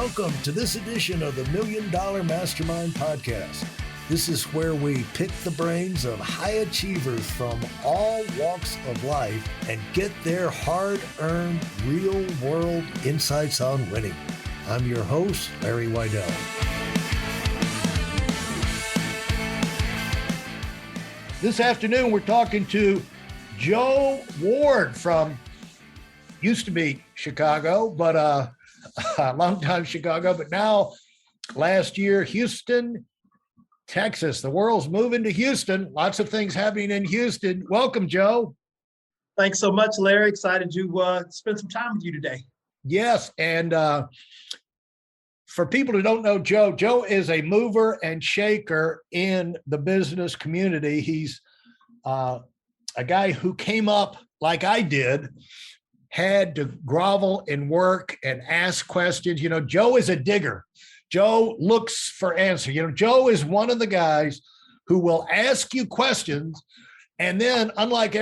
Welcome to this edition of the Million Dollar Mastermind podcast. This is where we pick the brains of high achievers from all walks of life and get their hard-earned, real-world insights on winning. I'm your host, Larry Weidel. This afternoon, we're talking to Joe Ward from, used to be Chicago, but a long time Chicago, but now last year, Houston, Texas. The world's moving to Houston. Lots of things happening in Houston. Welcome, Joe. Thanks so much, Larry. Excited to spend some time with you today. Yes, and for people who don't know Joe, Joe is a mover and shaker in the business community. He's a guy who came up like I did, had to grovel and work and ask questions. You know, Joe is a digger. Joe looks for answers. You know, Joe is one of the guys who will ask you questions. And then unlike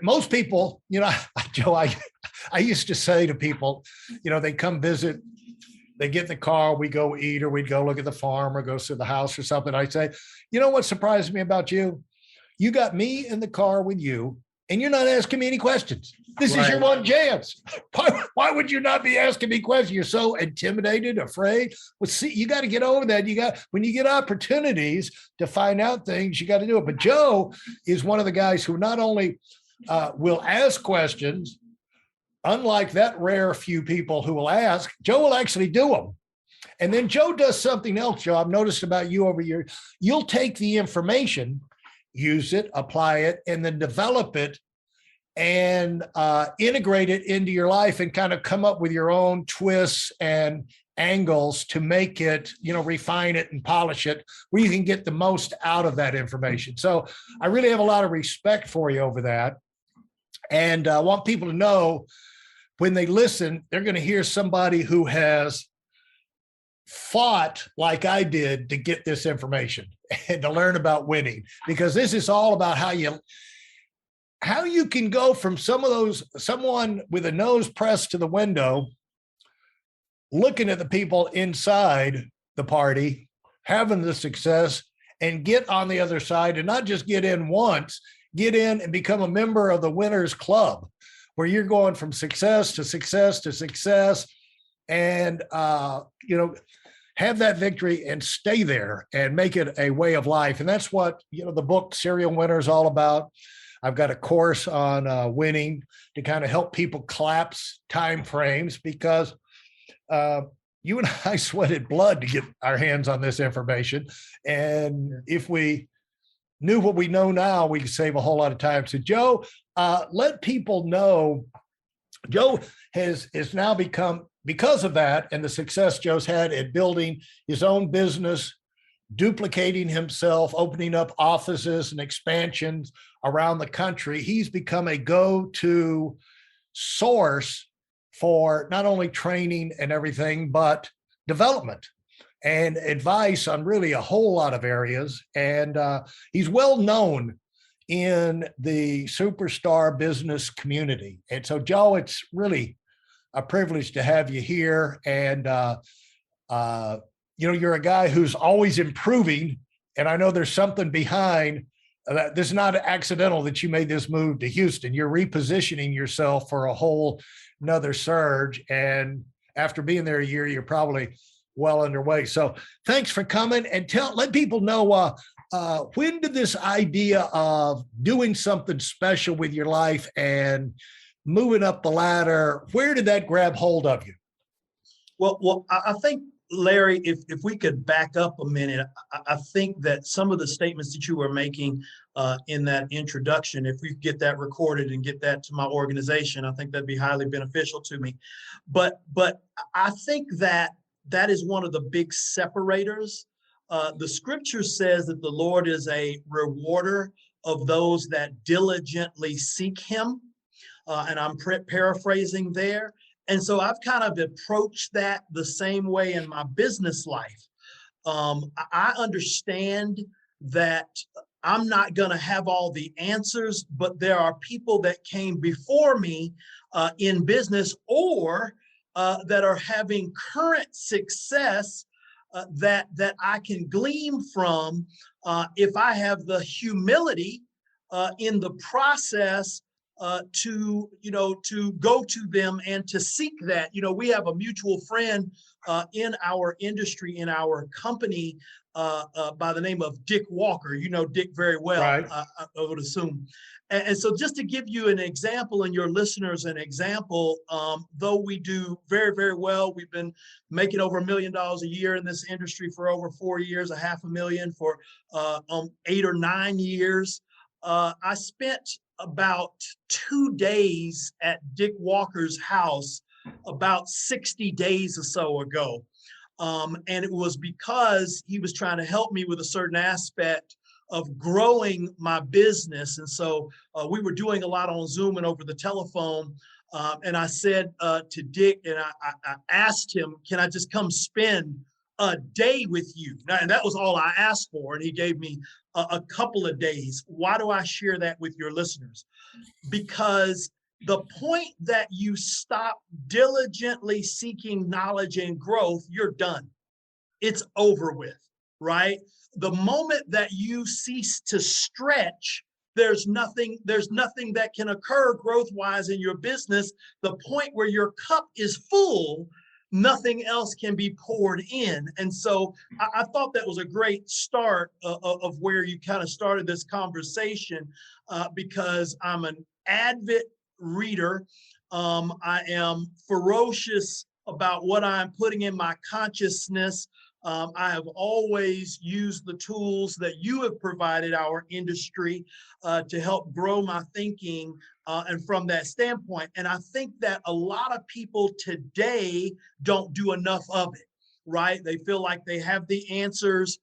most people, you know, Joe, I used to say to people, you know, they come visit, they get in the car, we go eat, or we'd go look at the farm or go to the house or something. I'd say, you know what surprised me about you? You got me in the car with you and you're not asking me any questions. This is your one chance. Why would you not be asking me questions? You're so intimidated, afraid. Well, see, you got to get over that. When you get opportunities to find out things, you got to do it. But Joe is one of the guys who not only will ask questions, unlike that rare few people who will ask, Joe will actually do them. And then Joe does something else, Joe, I've noticed about you over here. You'll take the information, use it, apply it, and then develop it and integrate it into your life and kind of come up with your own twists and angles to make it, you know, refine it and polish it where you can get the most out of that information. So I really have a lot of respect for you over that. And I want people to know when they listen, they're going to hear somebody who has fought like I did to get this information and to learn about winning, because this is all about how you can go from someone with a nose pressed to the window, looking at the people inside the party, having the success, and get on the other side and not just get in once, get in and become a member of the winners club, where you're going from success to success to success and, you know, have that victory and stay there and make it a way of life. And that's what, you know, the book Serial Winner is all about. I've got a course on winning to kind of help people collapse time frames, because you and I sweated blood to get our hands on this information. And if we knew what we know now, we could save a whole lot of time. So Joe, let people know, Joe has now become, because of that and the success Joe's had at building his own business, duplicating himself, opening up offices and expansions around the country, he's become a go-to source for not only training and everything, but development and advice on really a whole lot of areas. And he's well known in the superstar business community. And so, Joe, it's really a privilege to have you here. And, you know, you're a guy who's always improving. And I know there's something behind that. This is not accidental that you made this move to Houston. You're repositioning yourself for a whole nother surge. And after being there a year, you're probably well underway. So thanks for coming, and let people know, when did this idea of doing something special with your life and moving up the ladder, where did that grab hold of you? Well, I think, Larry, if we could back up a minute, I think that some of the statements that you were making in that introduction, if we get that recorded and get that to my organization, I think that'd be highly beneficial to me. But I think that is one of the big separators. The scripture says that the Lord is a rewarder of those that diligently seek him. And I'm paraphrasing there. And so I've kind of approached that the same way in my business life. I understand that I'm not going to have all the answers, but there are people that came before me in business, or that are having current success that I can glean from if I have the humility in the process to go to them and to seek that. We have a mutual friend in our industry, in our company, by the name of Dick Walker. You know Dick very well, Right. I would assume. And so just to give you an example and your listeners an example, though we do very, very well, we've been making over $1 million a year in this industry for over 4 years, $500,000 for 8 or 9 years. I spent about 2 days at Dick Walker's house about 60 days or so ago. And it was because he was trying to help me with a certain aspect of growing my business. And so we were doing a lot on Zoom and over the telephone. And I said to Dick, and I asked him, can I just come spend a day with you? And that was all I asked for. And he gave me a couple of days. Why do I share that with your listeners? Because the point that you stop diligently seeking knowledge and growth, you're done. It's over with, right? The moment that you cease to stretch, there's nothing that can occur growth-wise in your business. The point where your cup is full, nothing else can be poured in. And so I thought that was a great start of where you kind of started this conversation, because I'm an avid reader. I am ferocious about what I'm putting in my consciousness. I have always used the tools that you have provided our industry to help grow my thinking, and from that standpoint. And I think that a lot of people today don't do enough of it, right? They feel like they have the answers,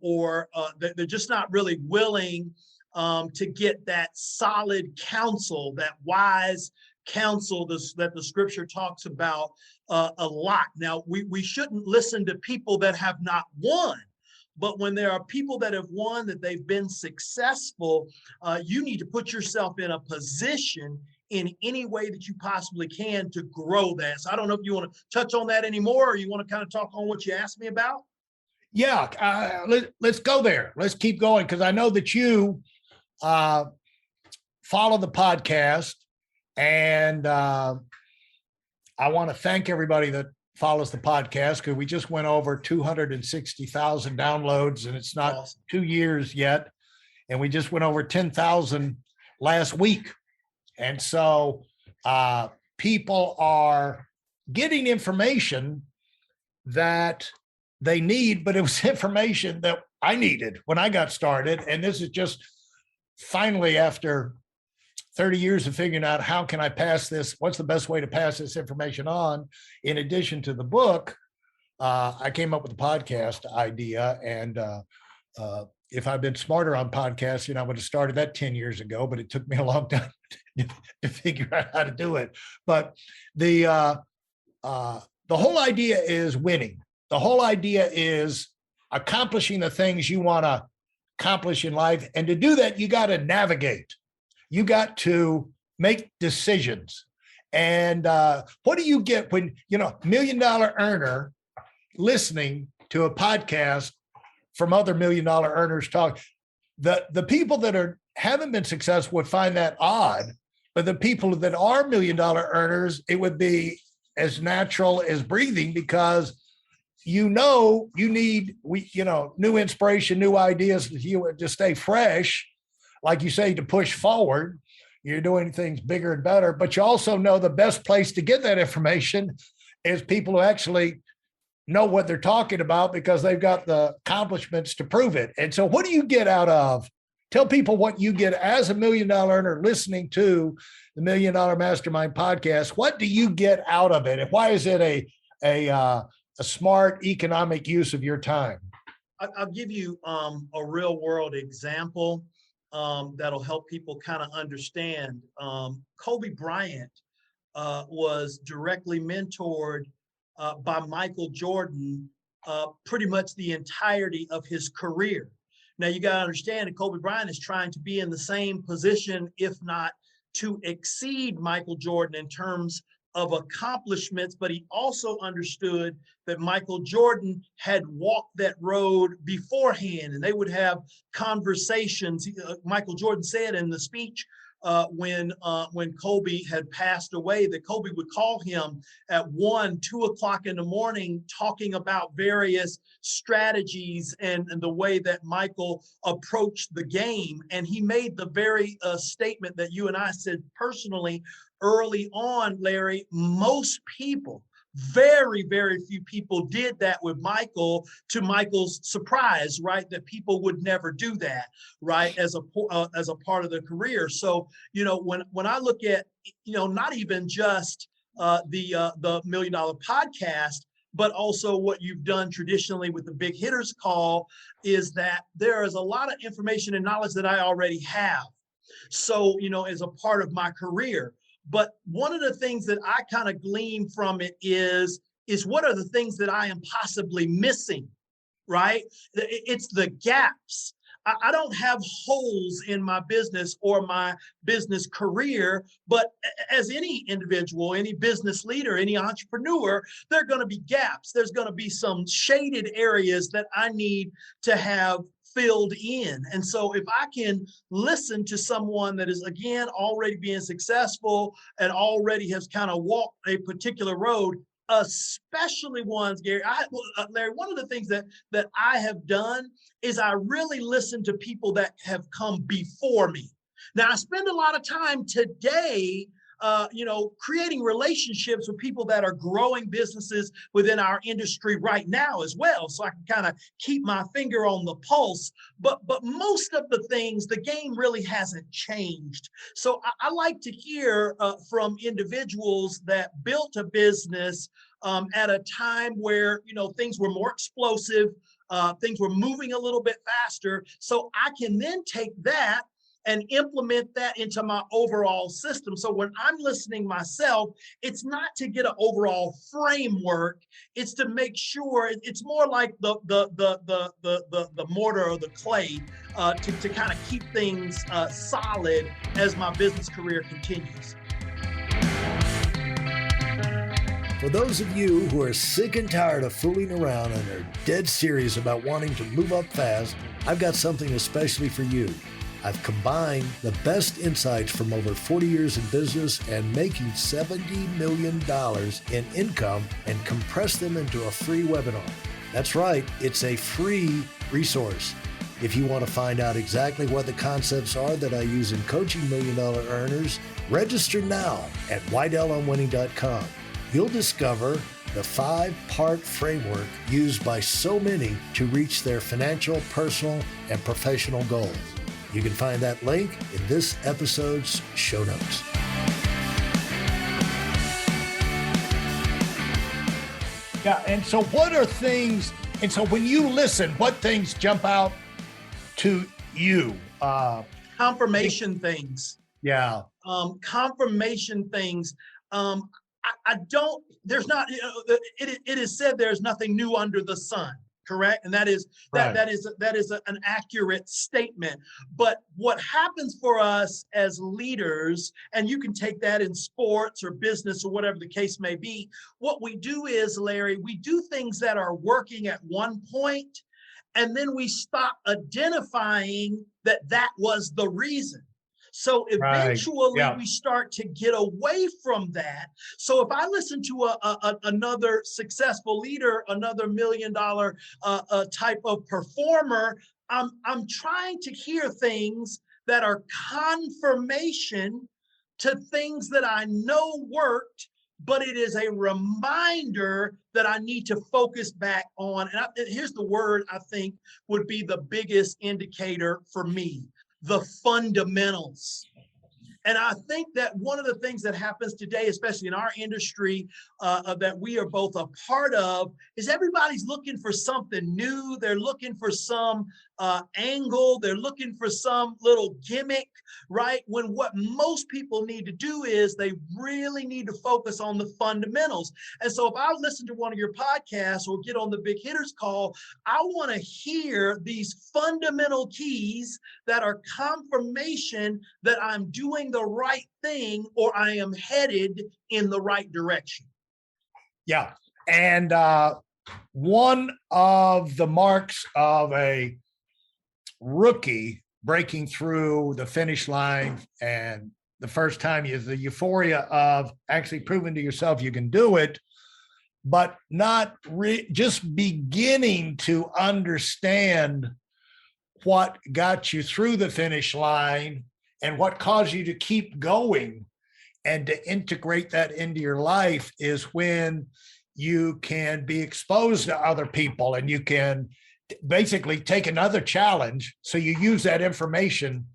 or they're just not really willing to get that solid counsel, that wise counsel that the scripture talks about a lot. Now, we shouldn't listen to people that have not won, but when there are people that have won, that they've been successful, you need to put yourself in a position in any way that you possibly can to grow that. So I don't know if you want to touch on that anymore, or you want to kind of talk on what you asked me about. Yeah, let's go there. Let's keep going, because I know that you follow the podcast, and I want to thank everybody that follows the podcast, because we just went over 260,000 downloads, and it's not awesome. 2 years yet. And we just went over 10,000 last week. And so people are getting information that they need, but it was information that I needed when I got started. And this is just finally, after 30 years of figuring out how can I pass this, what's the best way to pass this information on, in addition to the book, I came up with the podcast idea. And if I'd been smarter on podcasting, I would have started that 10 years ago, but it took me a long time to figure out how to do it. But the whole idea is winning. The whole idea is accomplishing the things you want to accomplish in life. And to do that, you got to navigate. You got to make decisions. And what do you get when, $1 million earner listening to a podcast from other $1 million earners talk? The people that haven't been successful would find that odd, but the people that are $1 million earners, it would be as natural as breathing, because you need new inspiration, new ideas to stay fresh. Like you say, to push forward. You're doing things bigger and better, but you also know the best place to get that information is people who actually know what they're talking about, because they've got the accomplishments to prove it. And so what do you get out of, tell people what you get as a $1 million earner listening to the $1 Million Dollar Mastermind podcast. What do you get out of it? And why is it a smart economic use of your time? I'll give you a real world example that'll help people kind of understand. Kobe Bryant was directly mentored by Michael Jordan pretty much the entirety of his career. Now, you got to understand that Kobe Bryant is trying to be in the same position, if not to exceed Michael Jordan in terms of accomplishments, but he also understood that Michael Jordan had walked that road beforehand, and they would have conversations. Michael Jordan said in the speech when Kobe had passed away, that Kobe would call him at 1, 2 o'clock in the morning, talking about various strategies and the way that Michael approached the game. And he made the very statement that you and I said personally early on, Larry. Most people, very, very few people did that with Michael, to Michael's surprise, right? That people would never do that, right? As a part of their career. So, when I look at, not even just the Million Dollar Podcast, but also what you've done traditionally with the Big Hitters Call, is that there is a lot of information and knowledge that I already have. So, as a part of my career. But one of the things that I kind of glean from it is what are the things that I am possibly missing, right? It's the gaps. I don't have holes in my business or my business career, but as any individual, any business leader, any entrepreneur, there are going to be gaps. There's going to be some shaded areas that I need to have filled in. And so if I can listen to someone that is, again, already being successful and already has kind of walked a particular road, especially ones, Gary, Larry, one of the things that I have done is I really listen to people that have come before me. Now, I spend a lot of time today creating relationships with people that are growing businesses within our industry right now as well. So I can kind of keep my finger on the pulse. But most of the things, the game really hasn't changed. So I like to hear from individuals that built a business at a time where, things were more explosive, things were moving a little bit faster. So I can then take that and implement that into my overall system. So when I'm listening myself, it's not to get an overall framework. It's to make sure it's more like the mortar or the clay to kind of keep things solid as my business career continues. For those of you who are sick and tired of fooling around and are dead serious about wanting to move up fast, I've got something especially for you. I've combined the best insights from over 40 years in business and making $70 million in income and compressed them into a free webinar. That's right, it's a free resource. If you want to find out exactly what the concepts are that I use in coaching million-dollar earners, register now at WeidelOnWinning.com. You'll discover the 5-part framework used by so many to reach their financial, personal, and professional goals. You can find that link in this episode's show notes. Yeah, and so what are things, and so when you listen, what things jump out to you? Confirmation things. Yeah. Confirmation things. I don't, there's not, it is said there's nothing new under the sun. Correct. And that is right. that is an accurate statement. But what happens for us as leaders, and you can take that in sports or business or whatever the case may be, what we do is, Larry, we do things that are working at one point, and then we stop identifying that was the reason. So eventually we start to get away from that. So if I listen to another successful leader, another $1 million type of performer, I'm trying to hear things that are confirmation to things that I know worked, but it is a reminder that I need to focus back on. And here's the word I think would be the biggest indicator for me: the fundamentals. And I think that one of the things that happens today, especially in our industry that we are both a part of, is everybody's looking for something new. They're looking for some angle. They're looking for some little gimmick, right? When what most people need to do is they really need to focus on the fundamentals. And so if I listen to one of your podcasts or get on the Big Hitters Call, I want to hear these fundamental keys that are confirmation that I'm doing the right thing or I am headed in the right direction. Yeah. And one of the marks of a rookie breaking through the finish line and the first time is the euphoria of actually proving to yourself you can do it, but not just beginning to understand what got you through the finish line and what caused you to keep going and to integrate that into your life is when you can be exposed to other people and you can basically take another challenge. So you use that information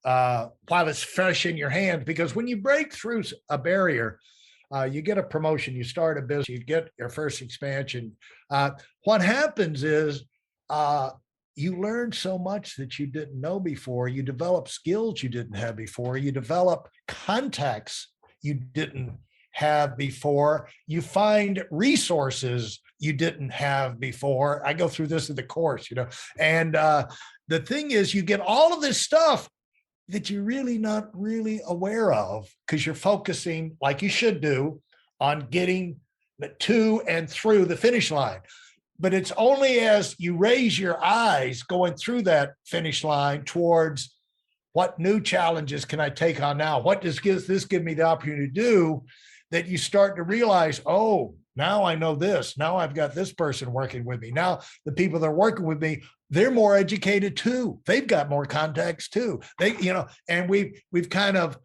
while it's fresh in your hands, because when you break through a barrier, you get a promotion, you start a business, you get your first expansion. What happens is you learn so much that you didn't know before. You develop skills you didn't have before. You develop contacts you didn't have before. You find resources you didn't have before. I go through this in the course, and the thing is, you get all of this stuff that you're really not really aware of because you're focusing, like you should do, on getting to and through the finish line. But it's only as you raise your eyes going through that finish line towards what new challenges can I take on now? What does this give me the opportunity to do, that you start to realize, oh, now I know this. Now I've got this person working with me. Now the people that are working with me, they're more educated too. They've got more contacts too. And we've kind of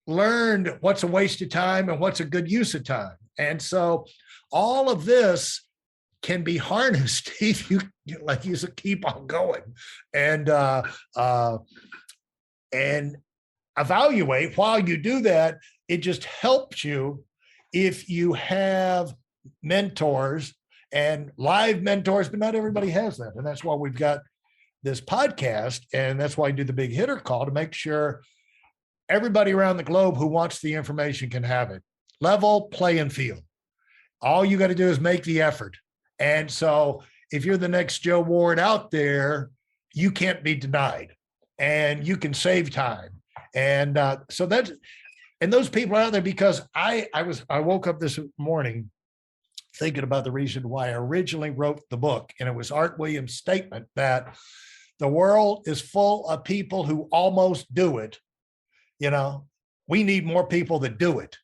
learned what's a waste of time and what's a good use of time. And so all of this can be harnessed if you keep on going and evaluate. While you do that, it just helps you if you have mentors and live mentors, but not everybody has that. And that's why we've got this podcast. And that's why I do the big hitter call, to make sure everybody around the globe who wants the information can have it. Level playing field. All you got to do is make the effort. And so if you're the next Joe Ward out there, you can't be denied and you can save time. And so that's, and those people are out there, because I woke up this morning thinking about the reason why I originally wrote the book. And it was Art Williams' statement that the world is full of people who almost do it. We need more people that do it.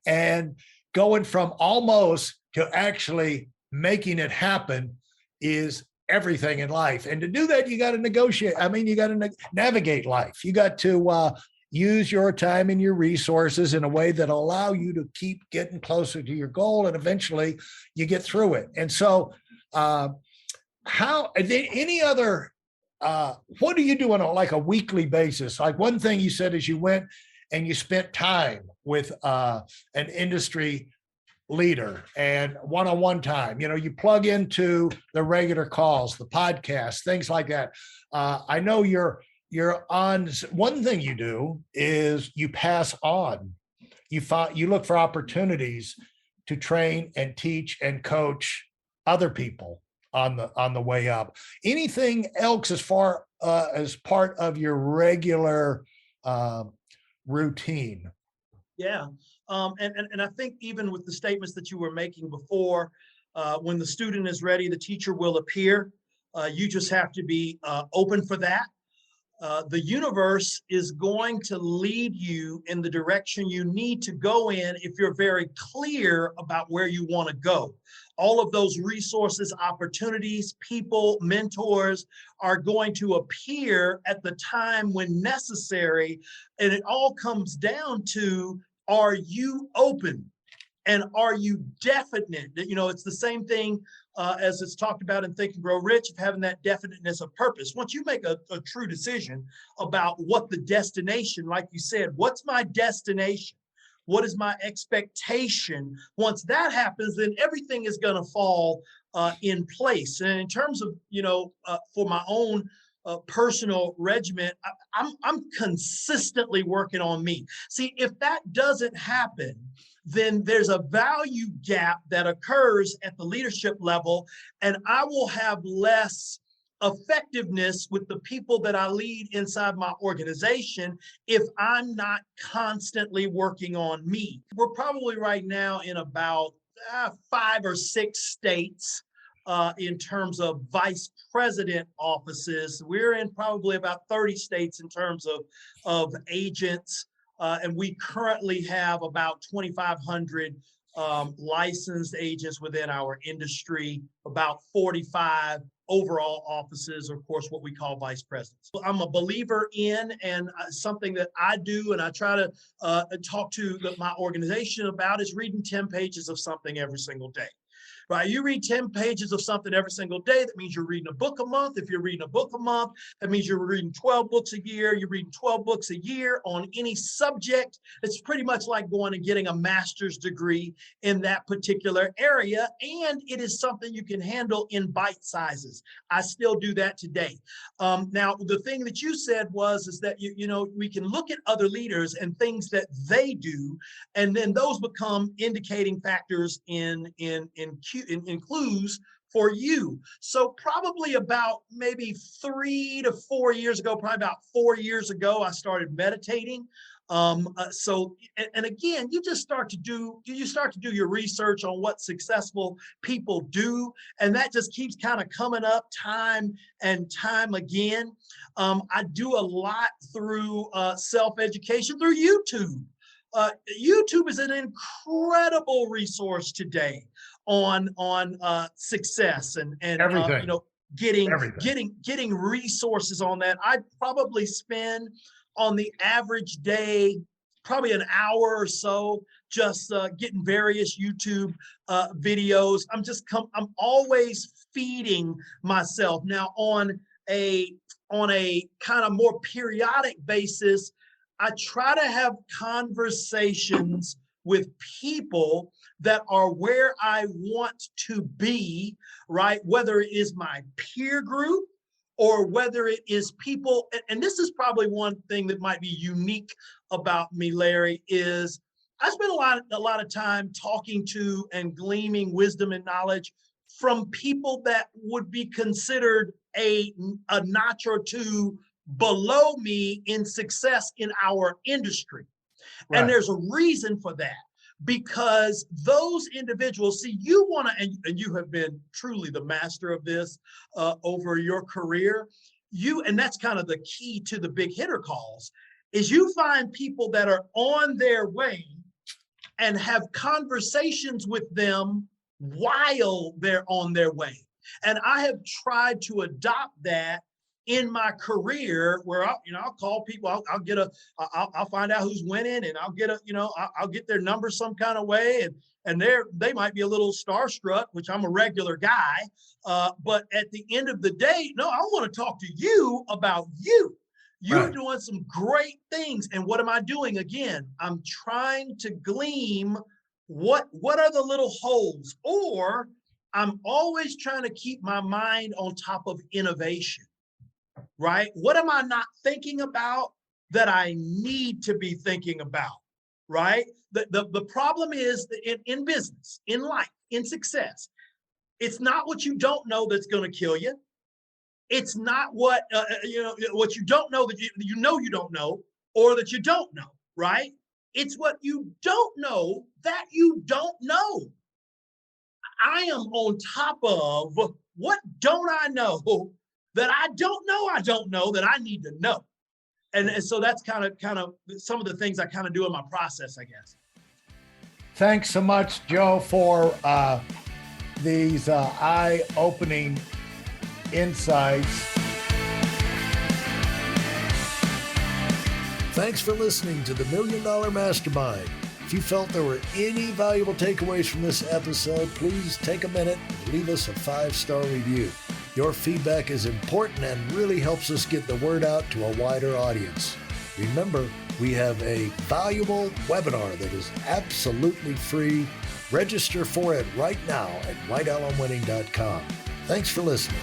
And going from almost to actually making it happen is everything in life. And to do that, you got to negotiate. You got to navigate life. You got to use your time and your resources in a way that allow you to keep getting closer to your goal, and eventually you get through it. And so any other, what do you do on a weekly basis? Like, one thing you said is you went and you spent time with an industry leader and one-on-one time. You plug into the regular calls, the podcasts, things like that. I know you're on. One thing you do is you pass on. You look for opportunities to train and teach and coach other people on the way up. Anything else as far as part of your regular routine? Yeah. And I think even with the statements that you were making before, when the student is ready, the teacher will appear. You just have to be open for that. The universe is going to lead you in the direction you need to go in if you're very clear about where you want to go. All of those resources, opportunities, people, mentors are going to appear at the time when necessary. And it all comes down to, are you open? And are you definite? It's the same thing as it's talked about in Think and Grow Rich, of having that definiteness of purpose. Once you make a true decision about what the destination, like you said, what's my destination? What is my expectation? Once that happens, then everything is going to fall in place. And in terms of, for my own personal regimen, I'm consistently working on me. See, if that doesn't happen, then there's a value gap that occurs at the leadership level, and I will have less effectiveness with the people that I lead inside my organization if I'm not constantly working on me. We're probably right now in about 5 or 6 states in terms of vice president offices. We're in probably about 30 states in terms of agents. And we currently have about 2,500 licensed agents within our industry, about 45 overall offices, of course, what we call vice presidents. I'm a believer in, and something that I do and I try to talk to my organization about, is reading 10 pages of something every single day. Right? You read 10 pages of something every single day. That means you're reading a book a month. If you're reading a book a month, that means you're reading 12 books a year. You're reading 12 books a year on any subject. It's pretty much like going and getting a master's degree in that particular area. And it is something you can handle in bite sizes. I still do that today. Now, the thing that you said is that, you know, we can look at other leaders and things that they do, and then those become indicating factors in clues for you. So probably about maybe 3 to 4 years ago, probably about 4 years ago, I started meditating. And again, you start to do your research on what successful people do, and that just keeps kind of coming up time and time again. I do a lot through self-education through YouTube. YouTube is an incredible resource today on success and Everything. you know, getting resources on that. I probably spend on the average day probably an hour or so just getting various YouTube videos. I'm always feeding myself. Now on a kind of more periodic basis, I try to have conversations with people that are where I want to be, right? Whether it is my peer group or whether it is people, and this is probably one thing that might be unique about me, Larry, is I spend a lot of time talking to and gleaming wisdom and knowledge from people that would be considered a notch or two below me in success in our industry. Right. And there's a reason for that, because those individuals, see, you want to, and you have been truly the master of this over your career, and that's kind of the key to the big hitter calls, is you find people that are on their way and have conversations with them while they're on their way. And I have tried to adopt that in my career, where I'll call people, I'll find out who's winning, and I'll get their number some kind of way, and they might be a little starstruck, which I'm a regular guy, but at the end of the day, no, I want to talk to you about you. You're right. Doing some great things, and what am I doing? Again, I'm trying to glean what are the little holes, or I'm always trying to keep my mind on top of innovation. Right? What am I not thinking about that I need to be thinking about? Right? The problem is that in business, in life, in success, it's not what you don't know that's going to kill you. It's not what what you don't know that you know you don't know, or that you don't know. Right? It's what you don't know that you don't know. I am on top of what don't I know that I don't know that I need to know. And so that's kind of some of the things I kind of do in my process, I guess. Thanks so much, Joe, for these eye-opening insights. Thanks for listening to the Million Dollar Mastermind. If you felt there were any valuable takeaways from this episode, please take a minute and leave us a 5-star review. Your feedback is important and really helps us get the word out to a wider audience. Remember, we have a valuable webinar that is absolutely free. Register for it right now at whitealumwinning.com. Thanks for listening.